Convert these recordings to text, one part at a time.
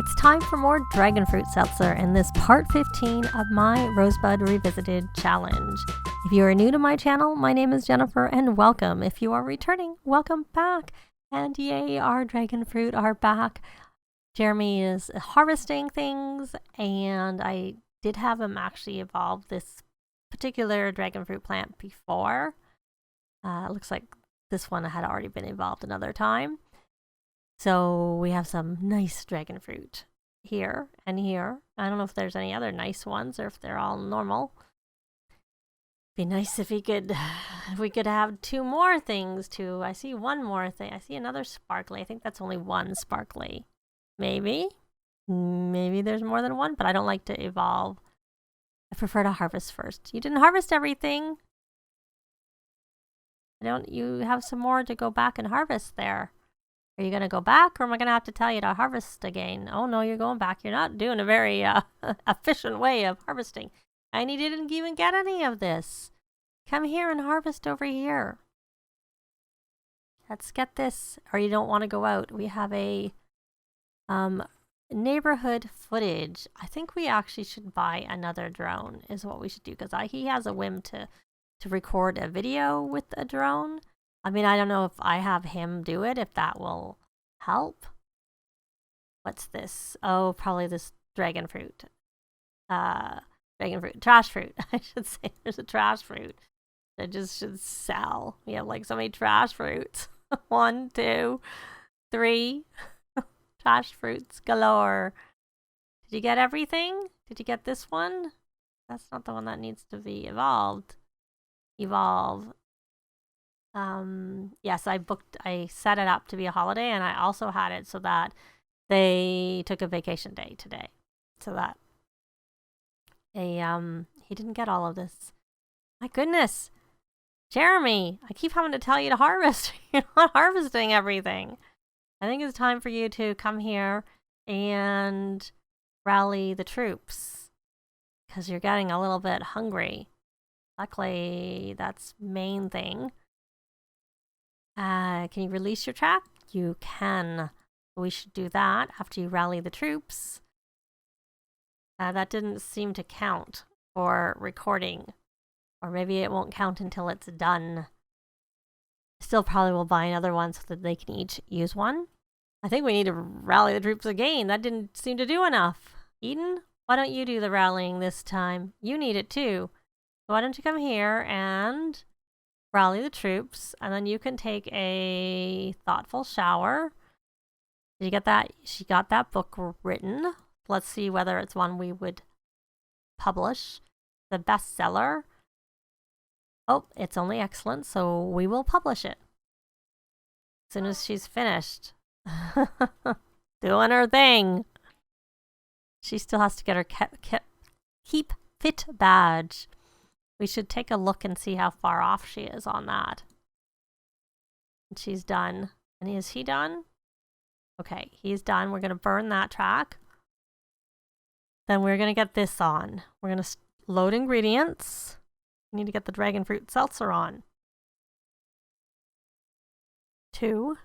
It's time for more dragon fruit seltzer in this part 15 of my Rosebud Revisited challenge. If you are new to my channel, my name is Jennifer and welcome. If you are returning, welcome back. And yay, our dragon fruit are back. Jeremy is harvesting things, and I did have him actually evolve this particular dragon fruit plant before. Looks like this one had already been evolved another time. So we have some nice dragon fruit here and here. I don't know if there's any other nice ones or if they're all normal. Be nice if we could have two more things too. I see one more thing. I see another sparkly. I think that's only one sparkly. Maybe there's more than one, but I don't like to evolve. I prefer to harvest first. You didn't harvest everything. You have some more to go back and harvest there. Are you going to go back, or am I going to have to tell you to harvest again? Oh, no, you're going back. You're not doing a very efficient way of harvesting. And you didn't even get any of this. Come here and harvest over here. Let's get this. Or you don't want to go out. We have a neighborhood footage. I think we actually should buy another drone is what we should do, because he has a whim to record a video with a drone. I mean, I don't know if I have him do it, if that will help. What's this? Oh, probably this dragon fruit. Trash fruit. I should say there's a trash fruit that just should sell. We have like so many trash fruits. 1, 2, 3. Trash fruits galore. Did you get everything? Did you get this one? That's not the one that needs to be evolved. Evolve. Yes, I set it up to be a holiday, and I also had it so that they took a vacation day today. So that he didn't get all of this. My goodness. Jeremy, I keep having to tell you to harvest. You're not harvesting everything. I think it's time for you to come here and rally the troops, because you're getting a little bit hungry. Luckily, that's main thing. Can you release your track? You can. We should do that after you rally the troops. That didn't seem to count for recording. Or maybe it won't count until it's done. Still probably will buy another one so that they can each use one. I think we need to rally the troops again. That didn't seem to do enough. Eden, why don't you do the rallying this time? You need it too. So why don't you come here and rally the troops, and then you can take a thoughtful shower. Did you get that? She got that book written. Let's see whether it's one we would publish. The bestseller. Oh, it's only excellent, so we will publish it as soon as she's finished. Doing her thing. She still has to get her Keep Fit badge. We should take a look and see how far off she is on that. And she's done. And is he done? Okay, he's done. We're going to burn that track. Then we're going to get this on. We're going to load ingredients. We need to get the dragon fruit seltzer on. 2.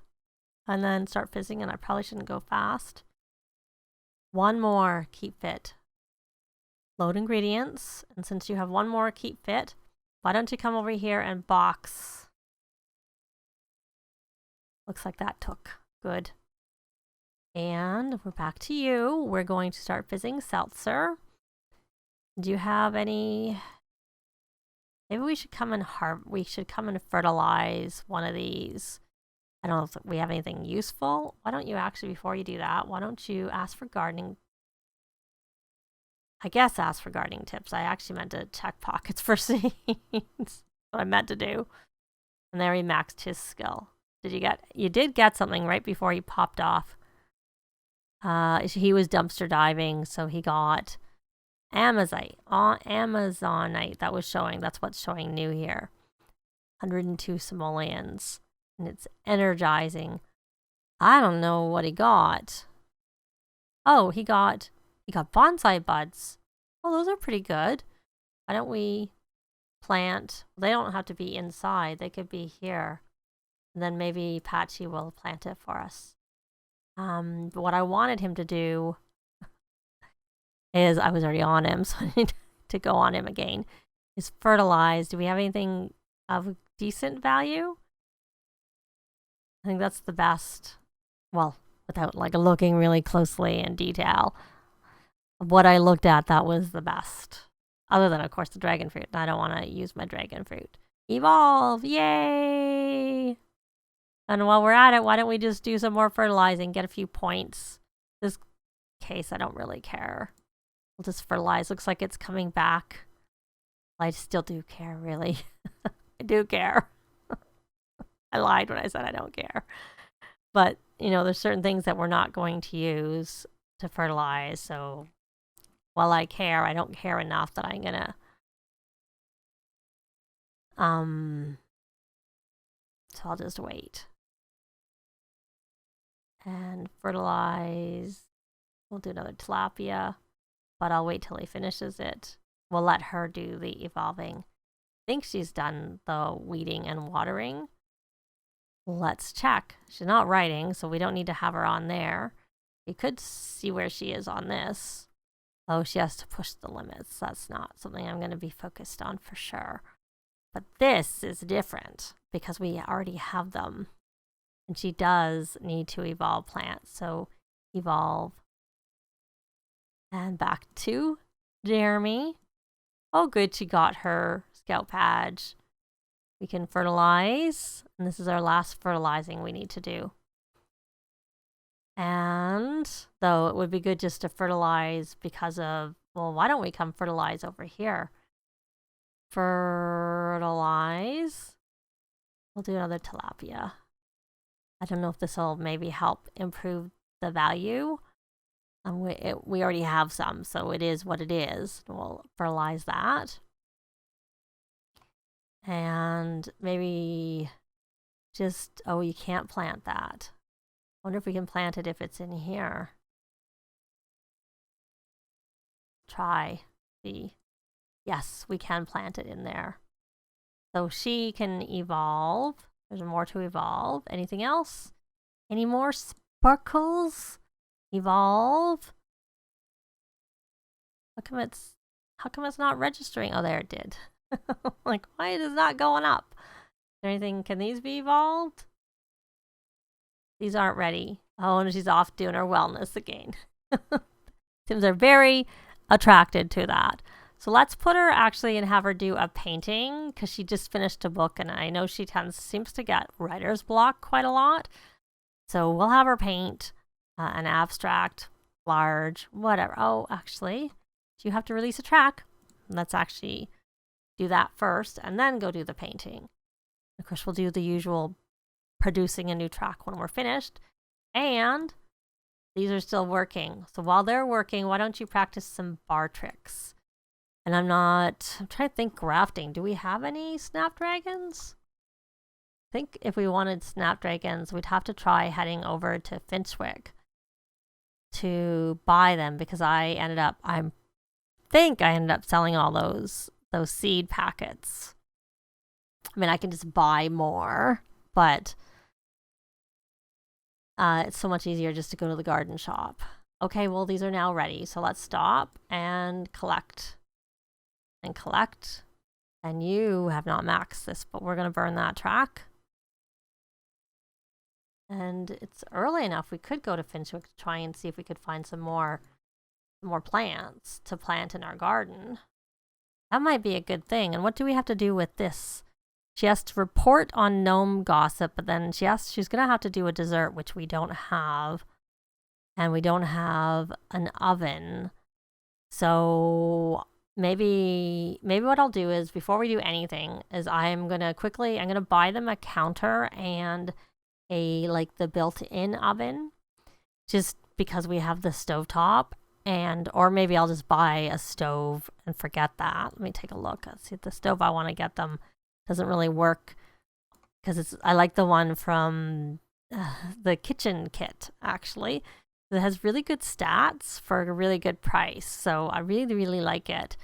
And then start fizzing, and I probably shouldn't go fast. 1 more, keep fit. Load ingredients, and since you have 1 more keep fit, why don't you come over here and box? Looks like that took. Good. And we're back to you. We're going to start fizzing seltzer. Do you have any? Maybe we should come and fertilize one of these. I don't know if we have anything useful. Why don't you actually, before you do that, why don't you ask for gardening? I guess ask for gardening tips. I actually meant to check pockets for seeds. What I meant to do. And there he maxed his skill. You did get something right before he popped off. He was dumpster diving, so he got Amazonite. That was showing. That's what's showing new here. 102 simoleons. And it's energizing. I don't know what he got. Oh, he got bonsai buds. Oh, those are pretty good. Why don't we plant? They don't have to be inside. They could be here. And then maybe Patchy will plant it for us. What I wanted him to do is, I was already on him, so I need to go on him again, is fertilize. Do we have anything of decent value? I think that's the best. Well, without like looking really closely in detail. What I looked at, that was the best. Other than, of course, the dragon fruit. I don't want to use my dragon fruit. Evolve! Yay! And while we're at it, why don't we just do some more fertilizing, get a few points. This case, I don't really care. We'll just fertilize. Looks like it's coming back. I still do care, really. I do care. I lied when I said I don't care. But, you know, there's certain things that we're not going to use to fertilize. So while I care, I don't care enough that I'm gonna so I'll just wait. And fertilize. We'll do another tilapia, but I'll wait till he finishes it. We'll let her do the evolving. I think she's done the weeding and watering. Let's check. She's not writing, so we don't need to have her on there. You could see where she is on this. Oh, she has to push the limits. That's not something I'm going to be focused on for sure. But this is different because we already have them. And she does need to evolve plants. So evolve. And back to Jeremy. Oh, good. She got her scout badge. We can fertilize. And this is our last fertilizing we need to do. And though it would be good just to fertilize because of, well, why don't we come fertilize over here? Fertilize. We'll do another tilapia. I don't know if this will maybe help improve the value. We already have some, so it is what it is. We'll fertilize that. And maybe just, oh, you can't plant that. I wonder if we can plant it if it's in here. Try. See. Yes, we can plant it in there. So she can evolve. There's more to evolve. Anything else? Any more sparkles? Evolve. How come it's not registering? Oh, there it did. Like, why is it not going up? Is there anything? Can these be evolved? These aren't ready. Oh, and she's off doing her wellness again. Sims are very attracted to that. So let's put her actually and have her do a painting because she just finished a book and I know she seems to get writer's block quite a lot. So we'll have her paint an abstract, large, whatever. Oh, actually, you have to release a track. Let's actually do that first and then go do the painting. Of course, we'll do the usual producing a new track when we're finished. And these are still working. So while they're working, why don't you practice some bar tricks? And I'm trying to think grafting. Do we have any snapdragons? I think if we wanted snapdragons, we'd have to try heading over to Finchwick to buy them because I ended up selling all those seed packets. I mean, I can just buy more, but it's so much easier just to go to the garden shop. Okay, well, these are now ready. So let's stop and collect. And collect. And you have not maxed this, but we're going to burn that track. And it's early enough. We could go to Finchwick to try and see if we could find some more plants to plant in our garden. That might be a good thing. And what do we have to do with this? She has to report on gnome gossip, but then she's going to have to do a dessert, which we don't have. And we don't have an oven. So maybe what I'll do is before we do anything is I'm going to buy them a counter and the built-in oven just because we have the stovetop or maybe I'll just buy a stove and forget that. Let me take a look. Let's see, the stove I want to get them doesn't really work because I like the one from the kitchen kit actually. It has really good stats for a really good price. So I really, really like it.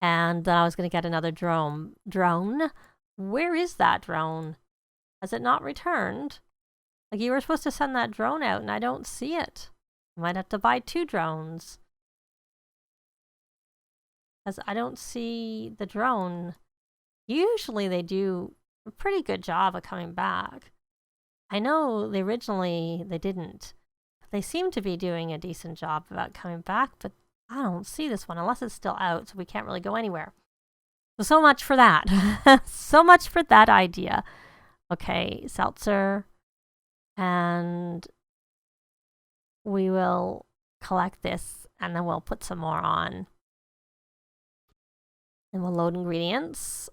And then I was going to get another drone. Where is that drone? Has it not returned? Like you were supposed to send that drone out and I don't see it. I might have to buy 2 drones. because I don't see the drone. Usually they do a pretty good job of coming back. I know originally they didn't. They seem to be doing a decent job about coming back, but I don't see this one unless it's still out, so we can't really go anywhere. So much for that. So much for that idea. Okay, Seltzer. And we will collect this and then we'll put some more on. And we'll load ingredients.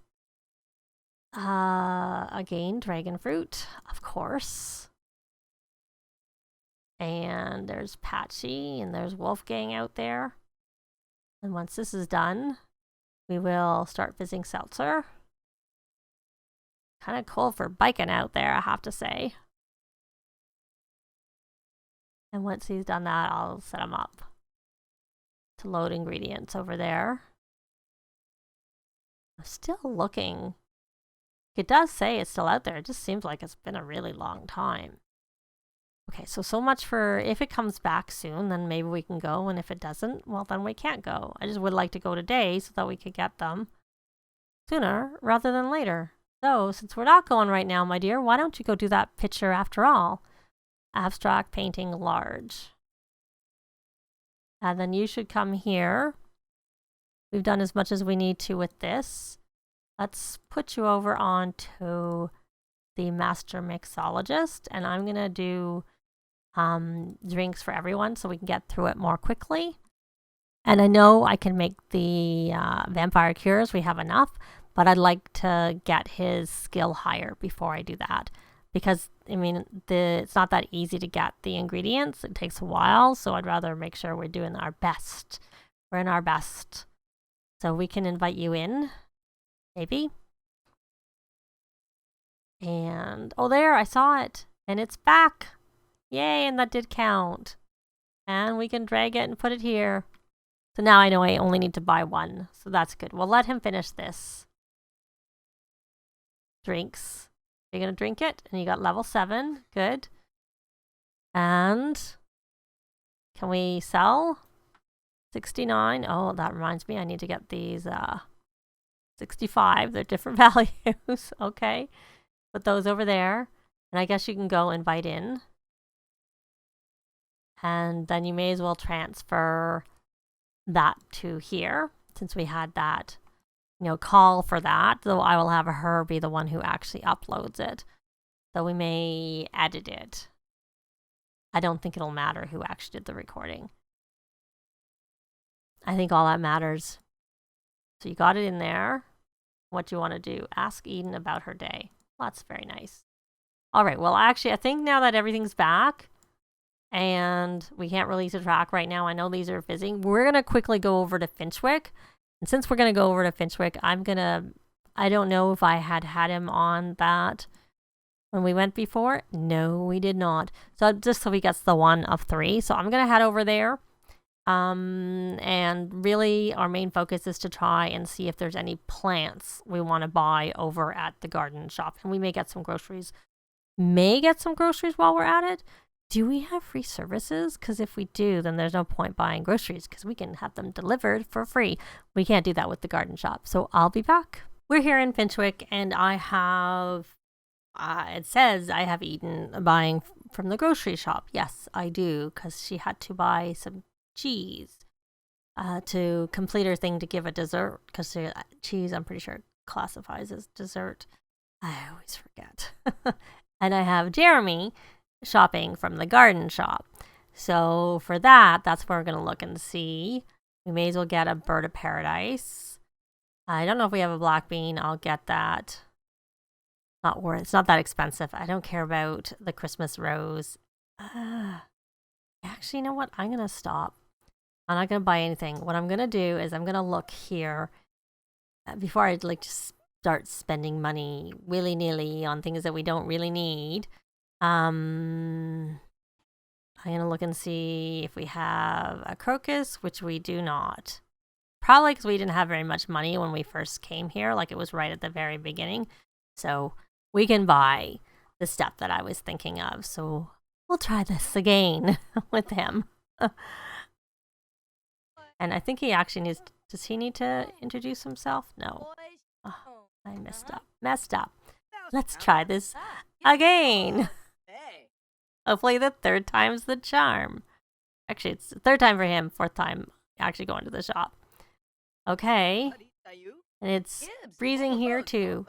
Again, dragon fruit, of course. And there's Patchy and there's Wolfgang out there. And once this is done, we will start visiting Seltzer. Kind of cool for biking out there, I have to say. And once he's done that, I'll set him up to load ingredients over there. I'm still looking. It does say it's still out there. It just seems like it's been a really long time. Okay, so much for if it comes back soon, then maybe we can go. And if it doesn't, well, then we can't go. I just would like to go today so that we could get them sooner rather than later. So since we're not going right now, my dear, why don't you go do that picture after all? Abstract painting large. And then you should come here. We've done as much as we need to with this. Let's put you over onto the master mixologist, and I'm gonna do drinks for everyone so we can get through it more quickly. And I know I can make the vampire cures, we have enough, but I'd like to get his skill higher before I do that. Because, I mean, it's not that easy to get the ingredients. It takes a while, so I'd rather make sure we're doing our best. We're in our best. So we can invite you in, maybe. And, oh, there, I saw it. And it's back. Yay, and that did count. And we can drag it and put it here. So now I know I only need to buy one. So that's good. We'll let him finish this. Drinks. You're going to drink it, and you got level 7. Good. And can we sell? 69. Oh, that reminds me, I need to get these 65. They're different values. Okay. Put those over there. And I guess you can go invite in. And then you may as well transfer that to here, since we had that call for that, though I will have her be the one who actually uploads it. So we may edit it. I don't think it'll matter who actually did the recording. I think all that matters. So you got it in there. What do you want to do? Ask Eden about her day. Well, that's very nice. All right, well, actually, I think now that everything's back and we can't release a track right now, I know these are fizzing, we're going to quickly go over to Finchwick. And since we're going to go over to Finchwick, I don't know if I had him on that when we went before. No, we did not. So just so he gets the 1 of 3. So I'm going to head over there. And really our main focus is to try and see if there's any plants we want to buy over at the garden shop. And we may get some groceries. While we're at it. Do we have free services? Because if we do, then there's no point buying groceries because we can have them delivered for free. We can't do that with the garden shop. So I'll be back. We're here in Finchwick, and I have, it says I have Eden buying from the grocery shop. Yes, I do, because she had to buy some cheese to complete her thing to give a dessert, because cheese, I'm pretty sure, classifies as dessert. I always forget. And I have Jeremy shopping from the garden shop. So for that's where we're going to look and see. We may as well get a bird of paradise. I don't know if we have a black bean. I'll get that. It's not that expensive. I don't care about the Christmas rose. Actually, you know what? I'm going to stop. I'm not going to buy anything. What I'm going to do is I'm going to look here before I just start spending money willy-nilly on things that we don't really need. I'm going to look and see if we have a crocus, which we do not. Probably because we didn't have very much money when we first came here, like it was right at the very beginning. So we can buy the stuff that I was thinking of. So we'll try this again with him. And I think he actually needs... Does he need to introduce himself? No. Oh, I messed up. Let's try this again. Hopefully the third time's the charm. Actually, it's the third time for him, fourth time actually going to the shop. Okay. And it's freezing here too.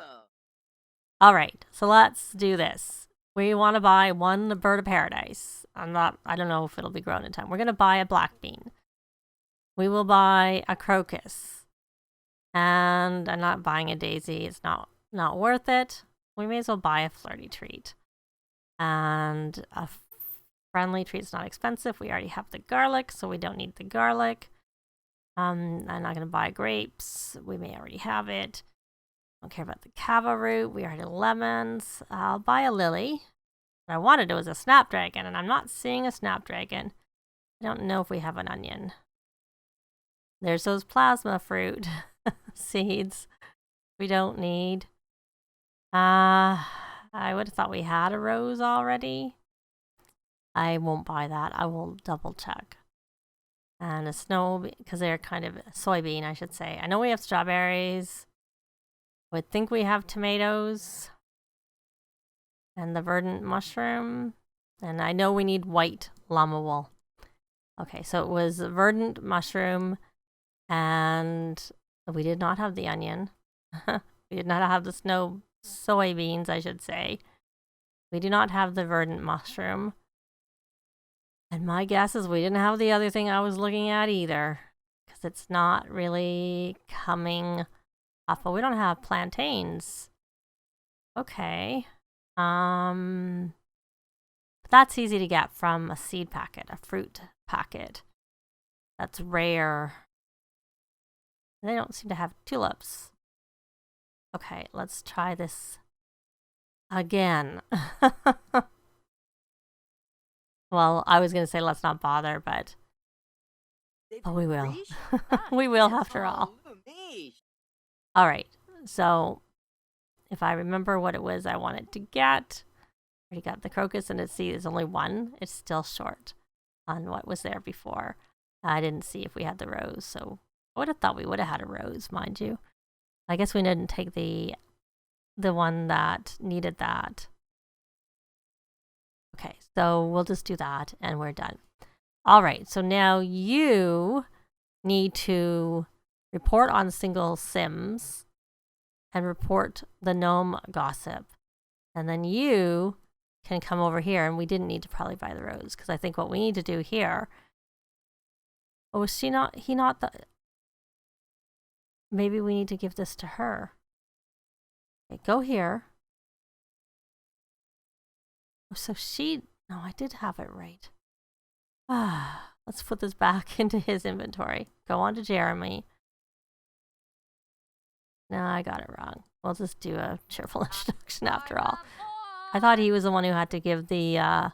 Alright, so let's do this. We want to buy one bird of paradise. I don't know if it'll be grown in time. We're going to buy a black bean. We will buy a crocus. And I'm not buying a daisy. It's not worth it. We may as well buy a flirty treat. And a friendly treat's not expensive. We already have the garlic, so we don't need the garlic. I'm not going to buy grapes. We may already have it. Don't care about the cava root. We already have lemons. I'll buy a lily. What I wanted was a snapdragon, and I'm not seeing a snapdragon. I don't know if we have an onion. There's those plasma fruit seeds we don't need. I would have thought we had a rose already. I won't buy that. I will double check. And a snow, because they're kind of soybean, I should say. I know we have strawberries. I would think we have tomatoes. And the verdant mushroom. And I know we need white llama wool. Okay, so it was verdant mushroom. And we did not have the onion. We did not have the soybeans, I should say. We do not have the verdant mushroom. And my guess is we didn't have the other thing I was looking at either. Because it's not really coming up. But we don't have plantains. Okay. But that's easy to get from a seed packet, a fruit packet. That's rare. They don't seem to have tulips. Okay, let's try this again. Well, I was going to say let's not bother, but... Oh, we will. We will after all. Alright, so... If I remember what it was I wanted to get... I already got the crocus, and there's only one. It's still short on what was there before. I didn't see if we had the rose, so... I would have thought we would have had a rose, mind you. I guess we didn't take the one that needed that. Okay, so we'll just do that and we're done. All right, so now you need to report on single sims and report the gnome gossip. And then you can come over here, and we didn't need to probably buy the rose because I think what we need to do here... Oh, is he not the... Maybe we need to give this to her. Okay, go here. Oh, so she... No, I did have it right. Let's put this back into his inventory. Go on to Jeremy. No, I got it wrong. We'll just do a cheerful introduction after all. I thought he was the one who had to give the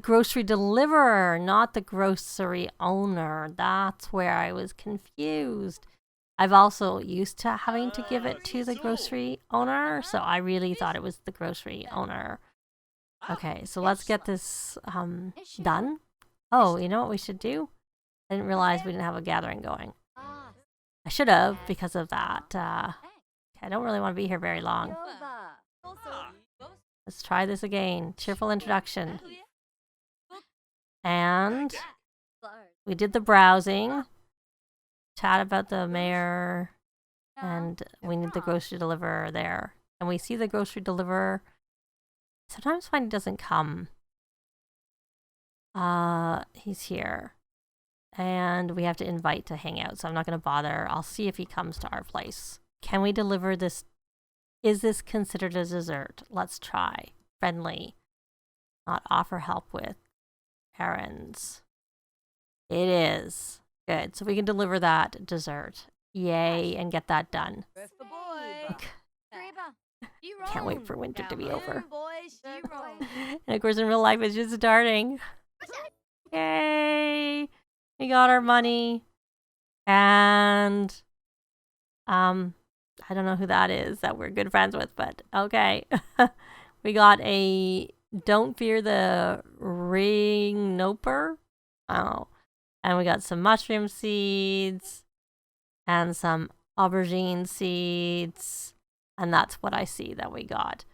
grocery deliverer, not the grocery owner. That's where I was confused. I've also used to having to give it to the grocery owner, so I really thought it was the grocery owner. Okay, so let's get this done. Oh, you know what we should do? I didn't realize we didn't have a gathering going. I should have because of that. Okay, I don't really want to be here very long. Let's try this again. Cheerful introduction. And we did the browsing, chat about the mayor, and we need the grocery deliverer there. And we see the grocery deliverer. Sometimes when he doesn't come, he's here. And we have to invite to hang out, so I'm not going to bother. I'll see if he comes to our place. Can we deliver this? Is this considered a dessert? Let's try. Friendly. Not offer help with. Errands. It is. Good. So we can deliver that dessert. Yay, and get that done. Okay. Can't wait for winter to be over. And of course in real life it's just starting. Yay! We got our money. And I don't know who that is that we're good friends with, but okay. We got a Don't Fear the Ring Noper. Oh, And we got some mushroom seeds and some aubergine seeds. And that's what I see that we got.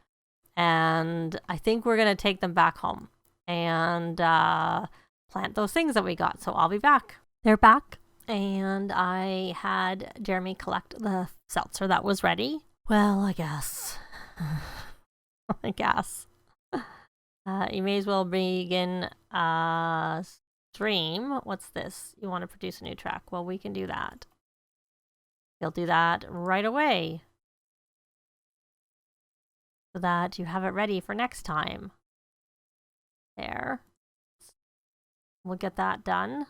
And I think we're going to take them back home and plant those things that we got. So I'll be back. They're back. And I had Jeremy collect the seltzer that was ready. Well, I guess. I guess. You may as well begin stream. What's this? You want to produce a new track? Well, we can do that. You'll do that right away, so that you have it ready for next time. There. We'll get that done.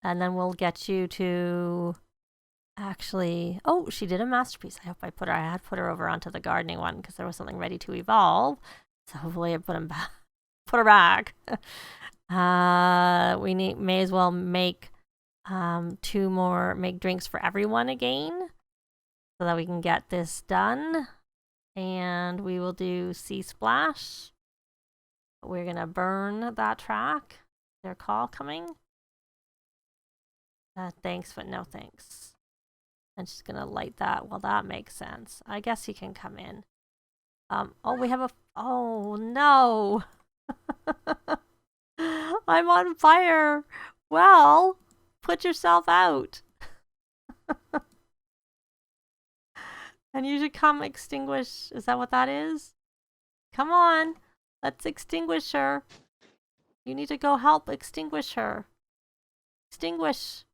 And then we'll get you to actually... Oh, she did a masterpiece. I hope I had put her over onto the gardening one because there was something ready to evolve. So hopefully I put her back. We may as well make make drinks for everyone again so that we can get this done. And we will do Sea Splash. We're going to burn that track. Their call coming. Thanks, but no thanks. I'm just going to light that. Well, that makes sense. I guess he can come in. Oh, we have a... Oh, no. I'm on fire. Well, put yourself out. And you should come extinguish. Is that what that is? Come on. Let's extinguish her. You need to go help extinguish her. Extinguish.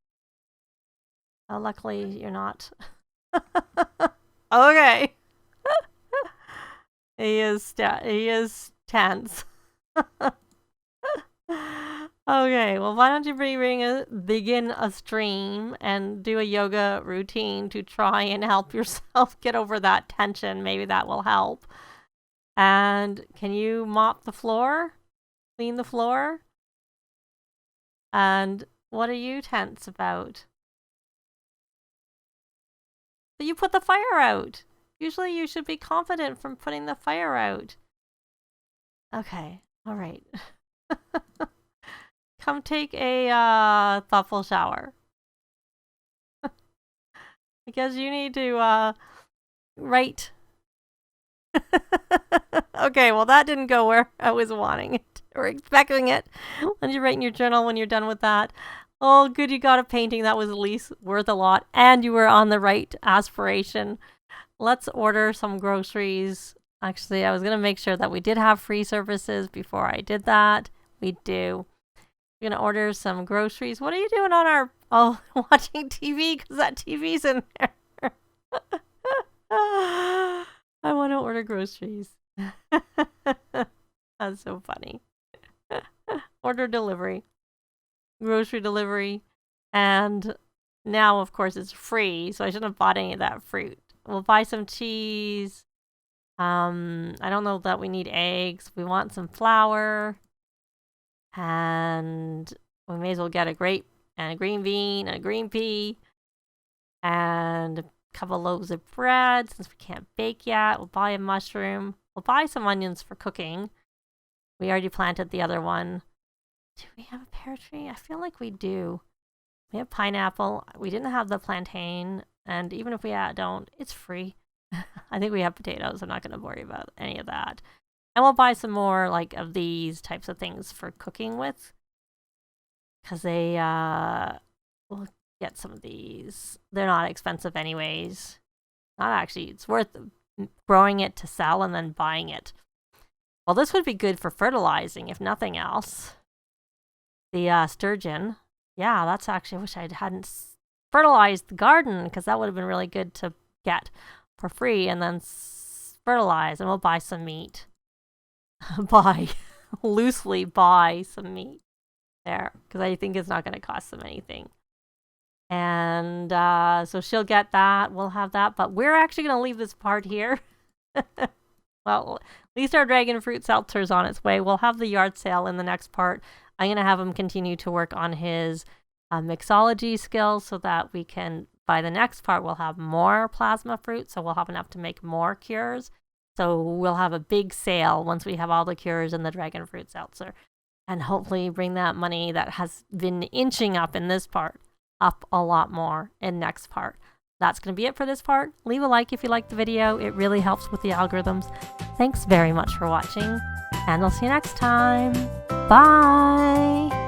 Oh, luckily you're not. Okay. He is tense. Okay, well, why don't you begin a stream and do a yoga routine to try and help yourself get over that tension. Maybe that will help. And can you mop the floor? Clean the floor? And what are you tense about? So you put the fire out. Usually you should be confident from putting the fire out. Okay, all right. Come take a thoughtful shower. Because you need to write. Okay, well that didn't go where I was wanting it or expecting it. When you write in your journal when you're done with that. Oh, good, you got a painting that was at least worth a lot, and you were on the right aspiration. Let's order some groceries. Actually, I was going to make sure that we did have free services before I did that. We do. We're going to order some groceries. What are you doing on our... Oh, watching TV because that TV's in there. I want to order groceries. That's so funny. Order delivery. Grocery delivery. And now, of course, it's free, so I shouldn't have bought any of that fruit. We'll buy some cheese. I don't know that we need eggs. We want some flour. And we may as well get a grape and a green bean and a green pea. And a couple loaves of bread since we can't bake yet. We'll buy a mushroom. We'll buy some onions for cooking. We already planted the other one. Do we have a pear tree? I feel like we do. We have pineapple. We didn't have the plantain. And even if we don't, it's free. I think we have potatoes. I'm not going to worry about any of that. And we'll buy some more like of these types of things for cooking with. Because we'll get some of these. They're not expensive anyways. Not actually. It's worth growing it to sell and then buying it. Well, this would be good for fertilizing, if nothing else. The sturgeon. Yeah, that's actually, I wish I hadn't fertilized the garden because that would have been really good to get for free and then fertilize. And we'll buy some meat. Loosely buy some meat there because I think it's not going to cost them anything. And so she'll get that. We'll have that. But we're actually going to leave this part here. Well, at least our dragon fruit seltzer's on its way. We'll have the yard sale in the next part. I'm going to have him continue to work on his mixology skills so that we can, by the next part, we'll have more plasma fruit. So we'll have enough to make more cures. So we'll have a big sale once we have all the cures in the dragon fruit seltzer. and hopefully bring that money that has been inching up in this part up a lot more in next part. That's going to be it for this part. Leave a like if you liked the video. It really helps with the algorithms. Thanks very much for watching, and I'll see you next time. Bye!